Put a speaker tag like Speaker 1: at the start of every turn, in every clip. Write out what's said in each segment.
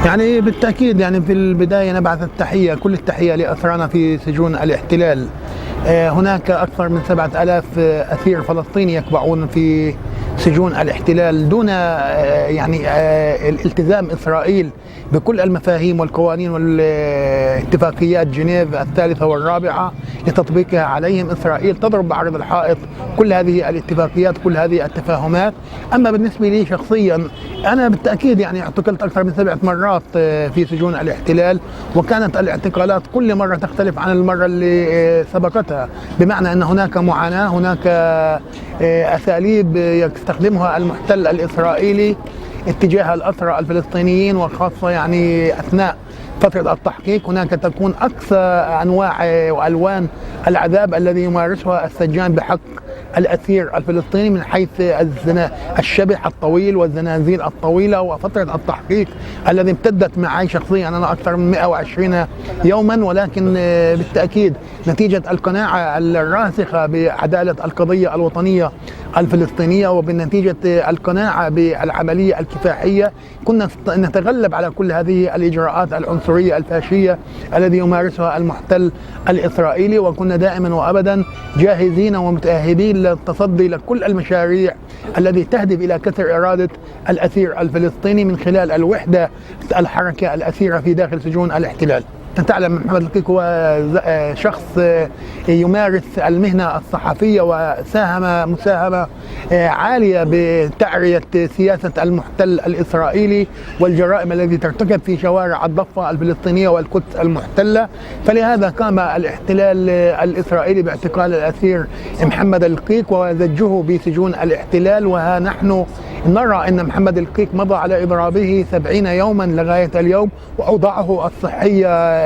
Speaker 1: يعني بالتأكيد، يعني في البداية نبعث التحية، كل التحية لأسرانا في سجون الاحتلال. هناك أكثر من 7000 أسير فلسطيني يكبعون في سجون الاحتلال دون الالتزام إسرائيل بكل المفاهيم والقوانين والاتفاقيات جنيف الثالثة والرابعة لتطبيقها عليهم. إسرائيل تضرب بعرض الحائط كل هذه الاتفاقيات، كل هذه التفاهمات. أما بالنسبة لي شخصيا، أنا بالتأكيد يعني اعتقلت أكثر من 7 مرات في سجون الاحتلال، وكانت الاعتقالات كل مرة تختلف عن المرة اللي سبقتها، بمعنى أن هناك معاناة، هناك أساليب يستخدمها المحتل الإسرائيلي اتجاه الأسرى الفلسطينيين، وخاصة يعني أثناء فترة التحقيق هناك تكون أقصى أنواع وألوان العذاب الذي يمارسها السجان بحق الأسير الفلسطيني، من حيث الشبح الطويل والزنازير الطويلة. وفترة التحقيق الذي امتدت معي شخصيا أنا أكثر من 120 يوما، ولكن بالتأكيد نتيجة القناعة الراسخة بعدالة القضية الوطنية الفلسطينية، وبنتيجة القناعة بالعملية الكفاحية، كنا نتغلب على كل هذه الإجراءات العنصرية الفاشية الذي يمارسها المحتل الإسرائيلي. وكنا دائما وأبدا جاهزين ومتأهبين للتصدي لكل المشاريع التي تهدف إلى كسر إرادة الأسير الفلسطيني من خلال الوحدة الحركة الأسيرة في داخل سجون الاحتلال. تعلم محمد القيك هو شخص يمارس المهنة الصحفية، وساهم مساهمة عالية بتعرية سياسة المحتل الإسرائيلي والجرائم التي ترتكب في شوارع الضفة الفلسطينية والقدس المحتلة. فلهذا قام الاحتلال الإسرائيلي باعتقال الأسير محمد القيك وزجه بسجون الاحتلال. وها نحن نرى أن محمد القيك مضى على إضرابه 70 يوما لغاية اليوم، وأوضاعه الصحية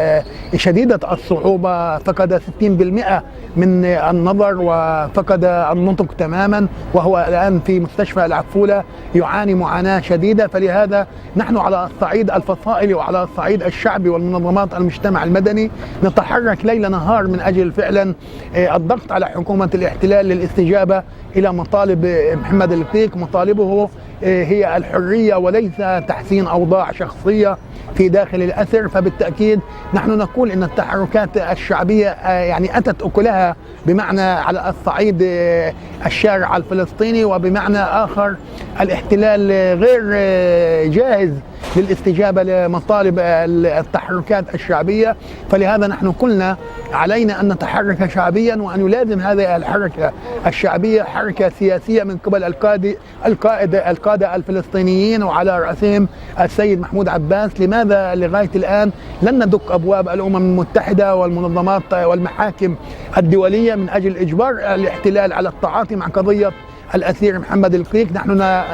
Speaker 1: شديدة الصعوبة، فقد 60% من النظر وفقد النطق تماما، وهو الآن في مستشفى العفولة يعاني معاناة شديدة. فلهذا نحن على الصعيد الفصائلي وعلى الصعيد الشعبي والمنظمات المجتمع المدني نتحرك ليل نهار من أجل فعلا الضغط على حكومة الاحتلال للاستجابة إلى مطالب محمد القيك. مطالبه هي الحرية وليس تحسين أوضاع شخصية في داخل الأسر. فبالتأكيد نحن نقول أن التحركات الشعبية يعني أتت أكلها، بمعنى على الصعيد الشارع الفلسطيني، وبمعنى آخر الاحتلال غير جاهز للاستجابة لمطالب التحركات الشعبية. فلهذا نحن قلنا علينا أن نتحرك شعبيا، وأن يلازم هذه الحركة الشعبية حركة سياسية من قبل القادة الفلسطينيين، وعلى رأسهم السيد محمود عباس. لماذا لغاية الآن لن ندق أبواب الأمم المتحدة والمنظمات والمحاكم الدولية من أجل إجبار الاحتلال على التعاطي مع قضية الأسير محمد القيك؟ نحن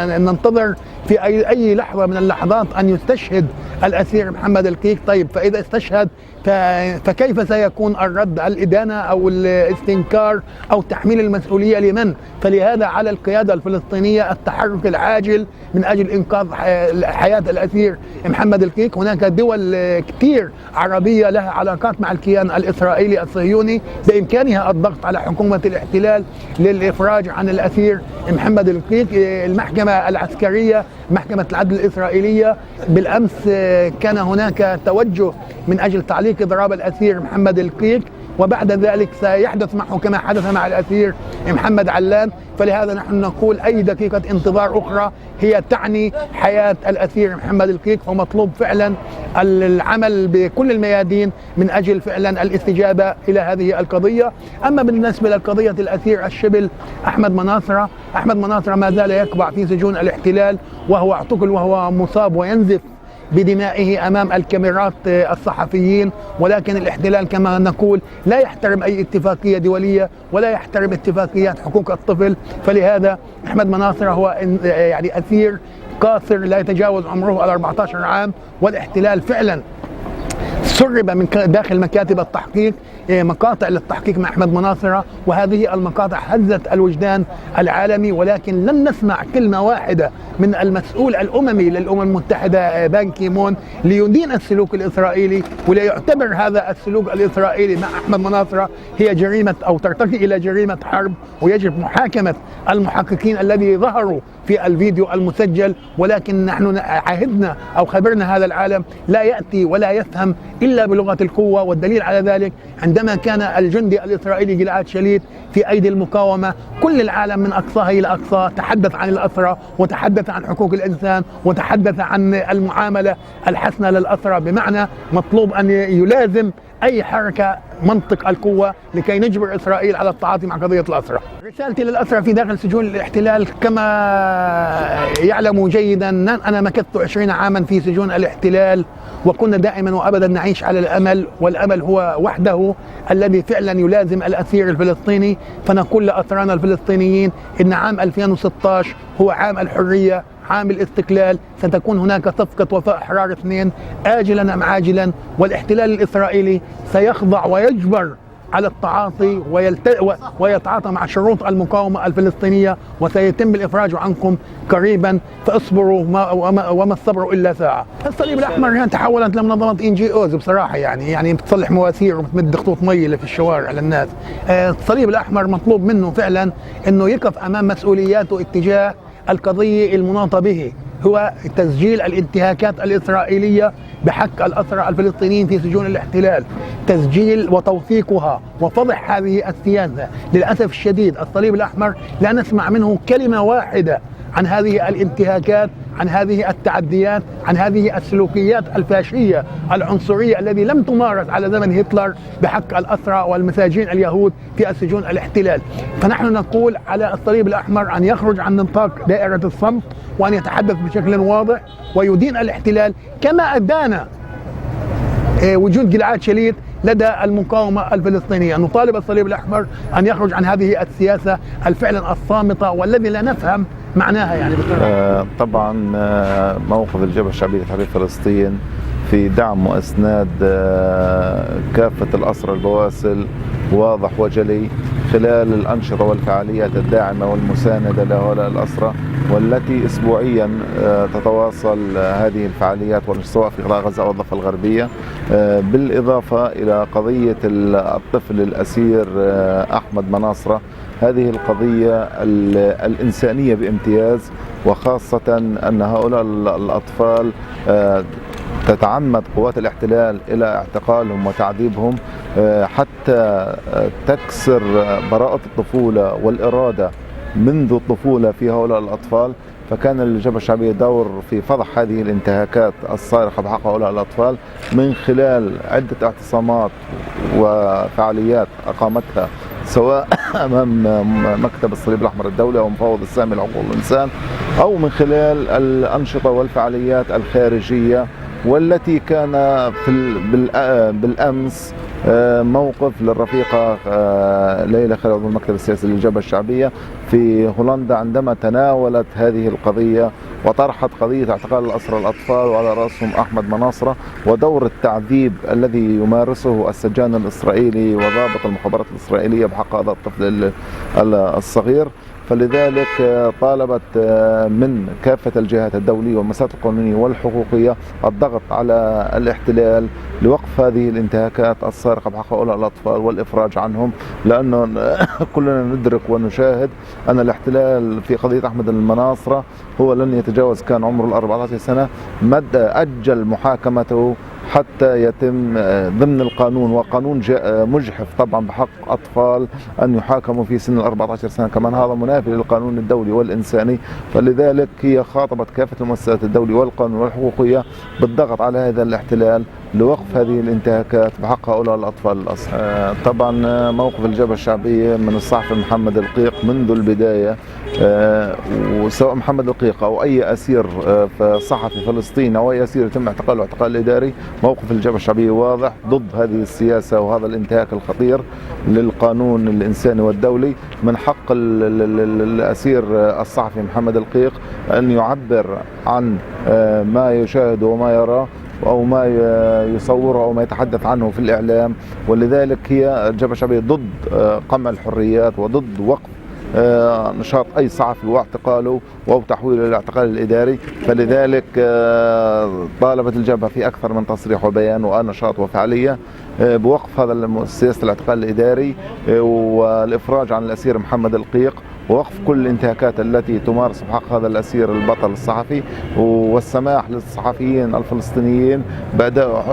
Speaker 1: ننتظر في أي لحظة من اللحظات أن يستشهد الأسير محمد القيك. طيب فإذا استشهد فكيف سيكون الرد؟ الإدانة أو الاستنكار أو تحميل المسؤولية لمن؟ فلهذا على القيادة الفلسطينية التحرك العاجل من أجل إنقاذ حياة الأسير محمد القيك. هناك دول كتير عربية لها علاقات مع الكيان الإسرائيلي الصهيوني، بإمكانها الضغط على حكومة الاحتلال للإفراج عن الأسير محمد القيك. المحكمة العسكرية، محكمة العدل الإسرائيلية، بالأمس كان هناك توجه من أجل تعليق إضراب الأسير محمد القيك، وبعد ذلك سيحدث معه كما حدث مع الأسير محمد علان. فلهذا نحن نقول أي دقيقة انتظار أخرى هي تعني حياة الأسير محمد القيك، فمطلوب فعلا العمل بكل الميادين من أجل فعلا الاستجابة إلى هذه القضية. أما بالنسبة لقضية الأسير الشبل أحمد مناصرة ما زال يقبع في سجون الاحتلال، وهو اعتقل وهو مصاب وينزف بدمائه أمام الكاميرات الصحفيين. ولكن الاحتلال كما نقول لا يحترم أي اتفاقية دولية ولا يحترم اتفاقيات حقوق الطفل. فلهذا أحمد مناصرة هو يعني أسير قاصر لا يتجاوز عمره 14 عام، والاحتلال فعلا سرب من داخل مكاتب التحقيق مقاطع للتحقيق مع أحمد مناصرة، وهذه المقاطع هزت الوجدان العالمي، ولكن لن نسمع كلمة واحدة من المسؤول الأممي للأمم المتحدة بان كيمون ليدين السلوك الإسرائيلي وليعتبر هذا السلوك الإسرائيلي مع أحمد مناصرة هي جريمة أو ترتقي إلى جريمة حرب، ويجب محاكمة المحققين الذي ظهروا في الفيديو المسجل. ولكن نحن عهدنا أو خبرنا هذا العالم لا يأتي ولا يفهم إلا بلغة القوة، والدليل على ذلك عندما كان الجندي الإسرائيلي جلعاد شاليت في أيدي المقاومة كل العالم من أقصاه إلى أقصاه تحدث عن الأسرى وتحدث عن حقوق الإنسان وتحدث عن المعاملة الحسنة للأسرى، بمعنى مطلوب أن يلازم أي حركة منطق القوة لكي نجبر إسرائيل على التعاطي مع قضية الأسرى. رسالتي للأسرى في داخل سجون الاحتلال، كما يعلموا جيدا أنا مكثت 20 عاما في سجون الاحتلال، وكنا دائما وأبدا نعيش على الأمل، والأمل هو وحده الذي فعلا يلازم الأسير الفلسطيني. فنقول لأسرانا الفلسطينيين إن عام 2016 هو عام الحرية، عام الاستقلال، ستكون هناك صفقة وفاء أحرار 2 آجلا أم عاجلا، والاحتلال الإسرائيلي سيخضع ويجبر على التعاطي ويتعاطى مع شروط المقاومة الفلسطينية، وسيتم الإفراج عنكم قريبا، فاصبروا وما الصبر إلا ساعة. الصليب الأحمر تحولت لمنظمة NGOs بصراحة، يعني بتصلح مواسير وبتمد خطوط مي اللي في الشوارع للناس. الصليب الأحمر مطلوب منه فعلا أنه يقف أمام مسؤولياته اتجاه القضية المناطة به، هو تسجيل الانتهاكات الإسرائيلية بحق الأسرى الفلسطينيين في سجون الاحتلال، تسجيل وتوثيقها وفضح هذه السياسة. للأسف الشديد الصليب الأحمر لا نسمع منه كلمة واحدة عن هذه الانتهاكات، عن هذه التعديات، عن هذه السلوكيات الفاشية العنصرية التي لم تمارس على زمن هتلر بحق الأسرى والمساجين اليهود في السجون الاحتلال. فنحن نقول على الصليب الأحمر أن يخرج عن نطاق دائرة الصمت وأن يتحدث بشكل واضح ويدين الاحتلال كما أدان وجود جلعاد شاليت لدى المقاومة الفلسطينية. نطالب الصليب الأحمر أن يخرج عن هذه السياسة الفعلا الصامتة والذي لا نفهم معناها يعني
Speaker 2: طبعا موقف الجبهة الشعبية لتحرير فلسطين في دعم وإسناد كافة الأسرى البواسل واضح وجلي خلال الأنشطة والفعاليات الداعمة والمساندة لهؤلاء الأسرى، والتي أسبوعيا تتواصل هذه الفعاليات سواء في قطاع غزة أو الضفة الغربية، بالإضافة إلى قضية الطفل الأسير أحمد مناصرة. هذه القضية الإنسانية بامتياز، وخاصة أن هؤلاء الأطفال تتعمد قوات الاحتلال إلى اعتقالهم وتعذيبهم حتى تكسر براءة الطفولة والإرادة منذ الطفولة في هؤلاء الأطفال. فكان للجبهة الشعبية دور في فضح هذه الانتهاكات الصارخة بحق هؤلاء الأطفال من خلال عدة اعتصامات وفعاليات أقامتها سواء أمام مكتب الصليب الأحمر الدولي أو مفوض السامي لحقوق الإنسان، أو من خلال الأنشطة والفعاليات الخارجية، والتي كان بالأمس موقف للرفيقة ليلى خالد عضو المكتب السياسي للجبهة الشعبية في هولندا عندما تناولت هذه القضية وطرحت قضية اعتقال الأسرى الأطفال وعلى رأسهم أحمد مناصرة، ودور التعذيب الذي يمارسه السجان الإسرائيلي وضابط المخابرات الإسرائيلية بحق هذا الطفل الصغير. فلذلك طالبت من كافة الجهات الدولية والمؤسسات القانونية والحقوقية الضغط على الاحتلال لوقف هذه الانتهاكات الصارخة بحق هؤلاء الأطفال والإفراج عنهم، لأنه كلنا ندرك ونشاهد أن الاحتلال في قضية أحمد المناصرة هو لن يتجاوز، كان عمره 14 سنة، أجل محاكمته حتى يتم ضمن القانون، وقانون مجحف طبعا بحق أطفال أن يحاكموا في سن 14 سنة، كمان هذا منافي للقانون الدولي والإنساني. فلذلك هي خاطبت كافة المؤسسات الدولية والقانون والحقوقية بالضغط على هذا الاحتلال لوقف هذه الانتهاكات بحق هؤلاء الأطفال الأصل. طبعا موقف الجبهة الشعبية من الصحفي محمد القيق منذ البداية، وسواء محمد القيق أو أي أسير صحفي فلسطيني أو أي أسير يتم اعتقاله اعتقال إداري، موقف الجبهة الشعبية واضح ضد هذه السياسة وهذا الانتهاك الخطير للقانون الإنساني والدولي. من حق الأسير الصحفي محمد القيق أن يعبر عن ما يشاهد وما يرى أو ما يصوره أو ما يتحدث عنه في الإعلام. ولذلك هي الجبهة الشعبية ضد قمع الحريات وضد وقف نشاط أي صحفي واعتقاله أو تحويله إلى الاعتقال الإداري. فلذلك طالبت الجبهة في أكثر من تصريح وبيان ونشاط وفعالية بوقف هذا سياسة الاعتقال الإداري والإفراج عن الأسير محمد القيق، ووقف كل الانتهاكات التي تمارس بحق هذا الأسير البطل الصحفي، والسماح للصحفيين الفلسطينيين بأداء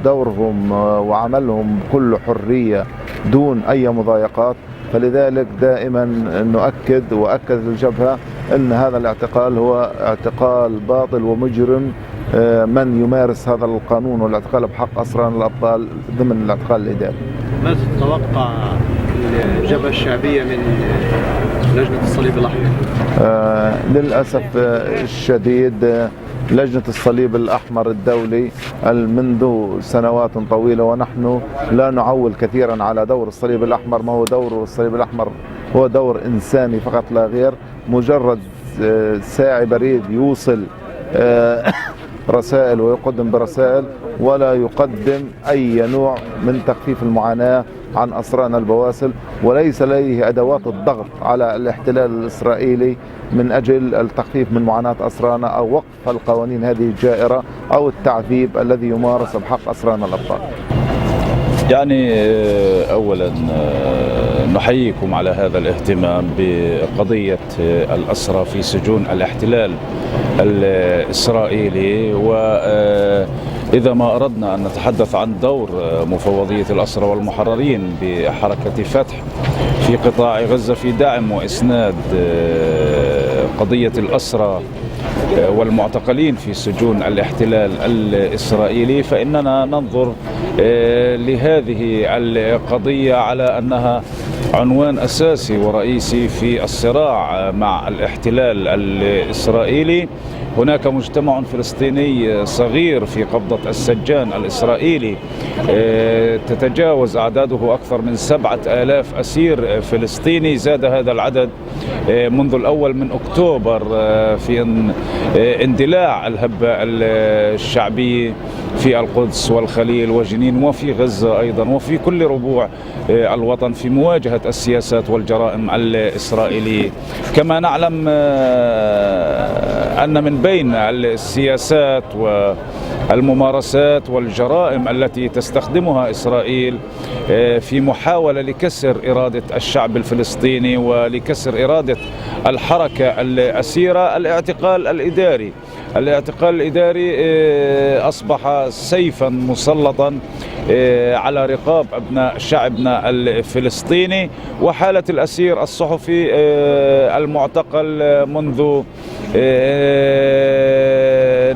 Speaker 2: دورهم وعملهم بكل حرية دون أي مضايقات. فلذلك دائما نؤكد وأكد الجبهة أن هذا الاعتقال هو اعتقال باطل ومجرم من يمارس هذا القانون والاعتقال بحق أسران الأبطال ضمن الاعتقال الإداري.
Speaker 3: ماذا تتوقع الجبهة الشعبية من لجنة الصليب الأحمر؟
Speaker 2: للأسف الشديد لجنة الصليب الأحمر الدولي منذ سنوات طويلة، ونحن لا نعول كثيرا على دور الصليب الأحمر. ما هو دور الصليب الأحمر؟ هو دور إنساني فقط لا غير، مجرد ساعي بريد يوصل رسائل ويقدم برسائل، ولا يقدم أي نوع من تخفيف المعاناة عن أسرانا البواسل، وليس لديه أدوات الضغط على الاحتلال الإسرائيلي من أجل التخفيف من معاناة أسرانا أو وقف القوانين هذه الجائرة أو التعذيب الذي يمارس بحق أسرانا الأبطال.
Speaker 4: يعني أولا نحييكم على هذا الاهتمام بقضية الأسرى في سجون الاحتلال الإسرائيلي. وإذا ما أردنا أن نتحدث عن دور مفوضية الأسرى والمحررين بحركة فتح في قطاع غزة في دعم وإسناد قضية الأسرى والمعتقلين في سجون الاحتلال الإسرائيلي، فإننا ننظر لهذه القضية على أنها عنوان أساسي ورئيسي في الصراع مع الاحتلال الإسرائيلي. هناك مجتمع فلسطيني صغير في قبضة السجان الإسرائيلي، تتجاوز أعداده أكثر من 7000 أسير فلسطيني. زاد هذا العدد منذ الأول من أكتوبر في اندلاع الهبة الشعبية في القدس والخليل وجنين وفي غزة أيضا وفي كل ربوع الوطن في مواجهة السياسات والجرائم الإسرائيلية. كما نعلم أن من بين السياسات والممارسات والجرائم التي تستخدمها إسرائيل في محاولة لكسر إرادة الشعب الفلسطيني ولكسر إرادة الحركة الأسيرة الاعتقال الإداري. الاعتقال الإداري أصبح سيفا مسلطا على رقاب أبناء شعبنا الفلسطيني. وحالة الأسير الصحفي المعتقل منذ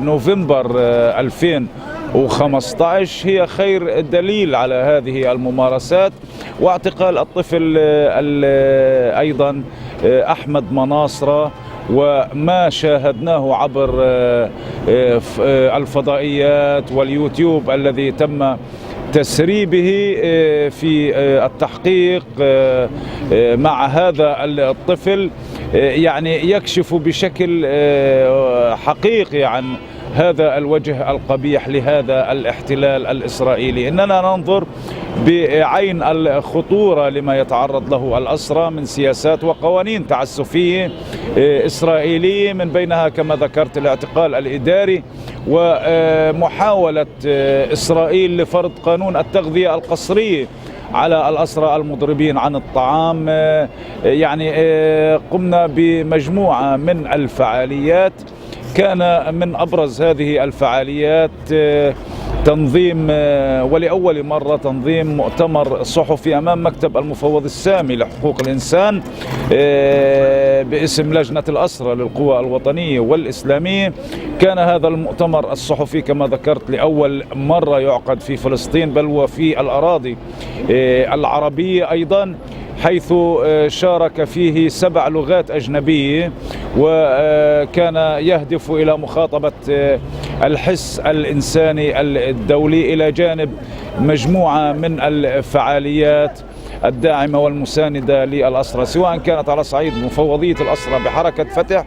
Speaker 4: نوفمبر 2015 هي خير دليل على هذه الممارسات. واعتقال الطفل أيضا أحمد مناصرة وما شاهدناه عبر الفضائيات واليوتيوب الذي تم تسريبه في التحقيق مع هذا الطفل يعني يكشف بشكل حقيقي عن هذا الوجه القبيح لهذا الاحتلال الإسرائيلي. إننا ننظر بعين الخطورة لما يتعرض له الأسرى من سياسات وقوانين تعسفية إسرائيلية، من بينها كما ذكرت الاعتقال الإداري ومحاولة إسرائيل لفرض قانون التغذية القسرية على الأسرى المضربين عن الطعام. يعني قمنا بمجموعة من الفعاليات، كان من أبرز هذه الفعاليات تنظيم ولأول مرة تنظيم مؤتمر صحفي أمام مكتب المفوض السامي لحقوق الإنسان باسم لجنة الأسرى للقوى الوطنية والإسلامية. كان هذا المؤتمر الصحفي كما ذكرت لأول مرة يعقد في فلسطين بل وفي الأراضي العربية أيضا، حيث شارك فيه 7 لغات أجنبية، وكان يهدف إلى مخاطبة الحس الإنساني الدولي إلى جانب مجموعة من الفعاليات الداعمة والمساندة للأسرى، سواء كانت على صعيد مفوضية الأسرى بحركة فتح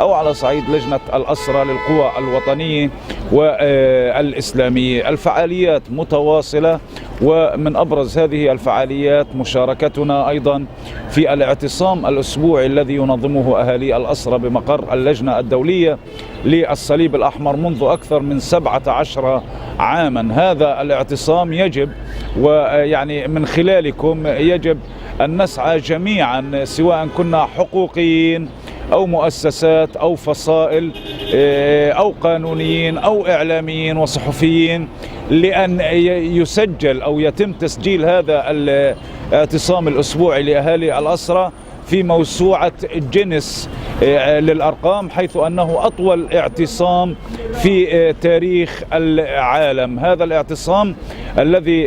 Speaker 4: أو على صعيد لجنة الأسرى للقوى الوطنية والإسلامية. الفعاليات متواصلة، ومن أبرز هذه الفعاليات مشاركتنا أيضا في الاعتصام الأسبوعي الذي ينظمه أهالي الأسرى بمقر اللجنة الدولية للصليب الأحمر منذ أكثر من 17 عاما. هذا الاعتصام يجب، ويعني من خلالكم يجب أن نسعى جميعا، سواء كنا حقوقيين أو مؤسسات أو فصائل أو قانونيين أو إعلاميين وصحفيين، لأن يسجل أو يتم تسجيل هذا الاعتصام الأسبوعي لأهالي الأسرى في موسوعة جينيس للأرقام، حيث أنه أطول اعتصام في تاريخ العالم. هذا الاعتصام الذي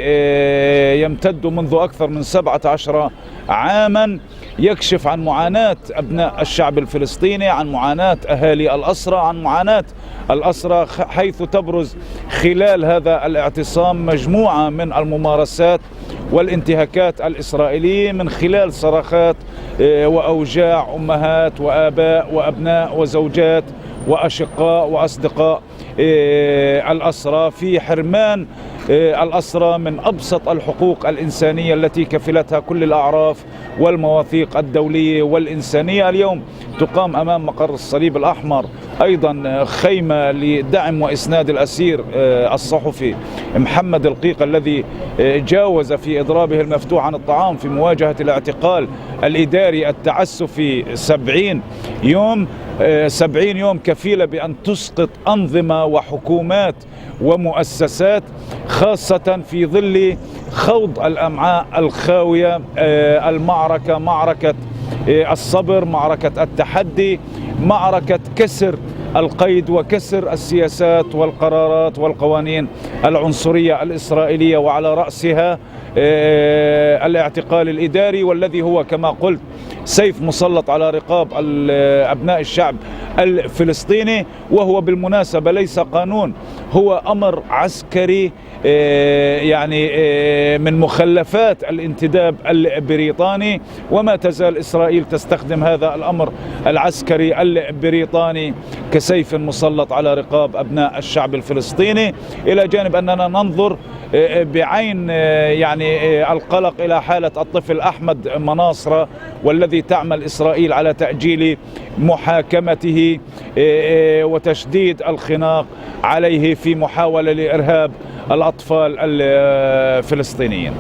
Speaker 4: يمتد منذ أكثر من 17 عاما يكشف عن معاناة أبناء الشعب الفلسطيني، عن معاناة أهالي الأسرى، عن معاناة الأسرى، حيث تبرز خلال هذا الاعتصام مجموعة من الممارسات والانتهاكات الإسرائيلية من خلال صرخات وأوجاع أمهات وآباء وأبناء وزوجات وأشقاء وأصدقاء الأسرى، في حرمان الأسرى من أبسط الحقوق الإنسانية التي كفلتها كل الأعراف والمواثيق الدولية والإنسانية. اليوم تقام أمام مقر الصليب الأحمر أيضا خيمة لدعم وإسناد الأسير الصحفي محمد القيق الذي جاوز في إضرابه المفتوح عن الطعام في مواجهة الاعتقال الإداري التعسفي 70 يوم. 70 يوم كفيلة بأن تسقط أنظمة وحكومات ومؤسسات، خاصة في ظل خوض الأمعاء الخاوية. المعركة معركة الصبر، معركة التحدي، معركة كسر القيد وكسر السياسات والقرارات والقوانين العنصرية الإسرائيلية، وعلى رأسها الاعتقال الإداري، والذي هو كما قلت سيف مسلط على رقاب أبناء الشعب الفلسطيني. وهو بالمناسبة ليس قانون، هو أمر عسكري يعني من مخلفات الانتداب البريطاني، وما تزال إسرائيل تستخدم هذا الأمر العسكري البريطاني كسيف مسلط على رقاب أبناء الشعب الفلسطيني، إلى جانب أننا ننظر بعين يعني القلق إلى حالة الطفل أحمد مناصرة، والذي تعمل إسرائيل على تأجيل محاكمته وتشديد الخناق عليه في محاولة لإرهاب الأطفال الفلسطينيين.